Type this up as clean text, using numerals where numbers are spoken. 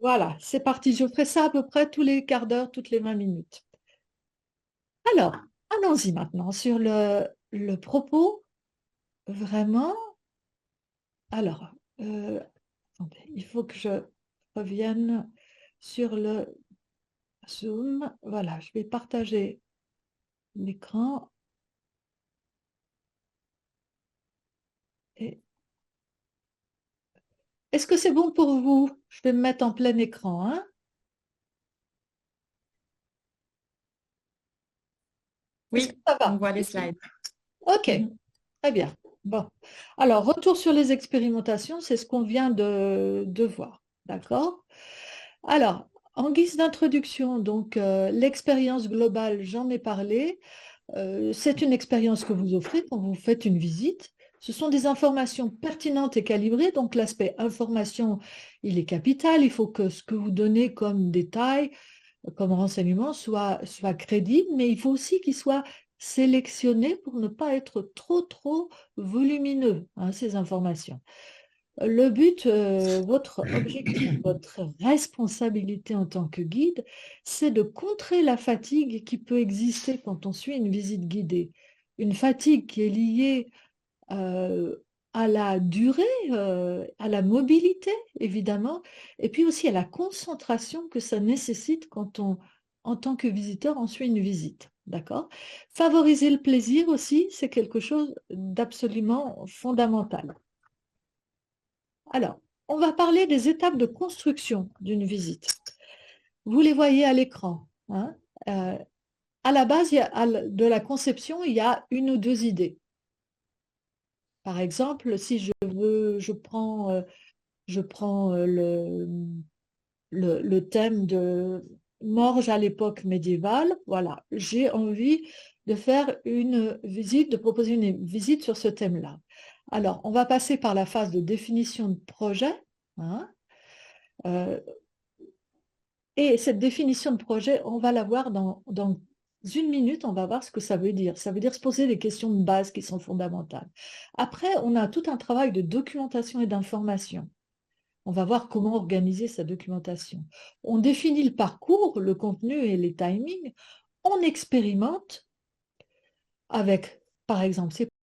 Voilà, c'est parti. Je ferai ça à peu près tous les quarts d'heure, toutes les 20 minutes. Alors, allons-y maintenant sur le propos, vraiment. Alors, attendez, il faut que je revienne sur le Zoom. Voilà, je vais partager l'écran. Et... Est-ce que c'est bon pour vous? Je vais me mettre en plein écran, hein? Est-ce que Oui, ça on va? voit les slides. Ok, Mhm. très bien. Bon, alors retour sur les expérimentations, c'est ce qu'on vient de voir, d'accord? Alors, en guise d'introduction, donc l'expérience globale, j'en ai parlé. C'est une expérience que vous offrez quand vous faites une visite. Ce sont des informations pertinentes et calibrées, donc l'aspect information, il est capital. Il faut que ce que vous donnez comme détail, comme renseignement soit crédible, mais il faut aussi qu'il soit sélectionné pour ne pas être trop volumineux, hein, ces informations. Le but, votre objectif, votre responsabilité en tant que guide, c'est de contrer la fatigue qui peut exister quand on suit une visite guidée. Une fatigue qui est liée euh, à la durée, à la mobilité, évidemment, et puis aussi à la concentration que ça nécessite quand on, en tant que visiteur, on suit une visite. D'accord? Favoriser le plaisir aussi, c'est quelque chose d'absolument fondamental. Alors, on va parler des étapes de construction d'une visite. Vous les voyez à l'écran, hein. Euh, à la base de la conception, il y a une ou deux idées. Par exemple, si je prends le thème de Morges à l'époque médiévale, voilà, j'ai envie de faire une visite, de proposer une visite sur ce thème-là. Alors, on va passer par la phase de définition de projet, hein. Euh, Et cette définition de projet, on va la voir dans une minute, on va voir ce que ça veut dire. Ça veut dire se poser des questions de base qui sont fondamentales. Après, on a tout un travail de documentation et d'information. On va voir comment organiser sa documentation. On définit le parcours, le contenu et les timings. On expérimente avec, par exemple,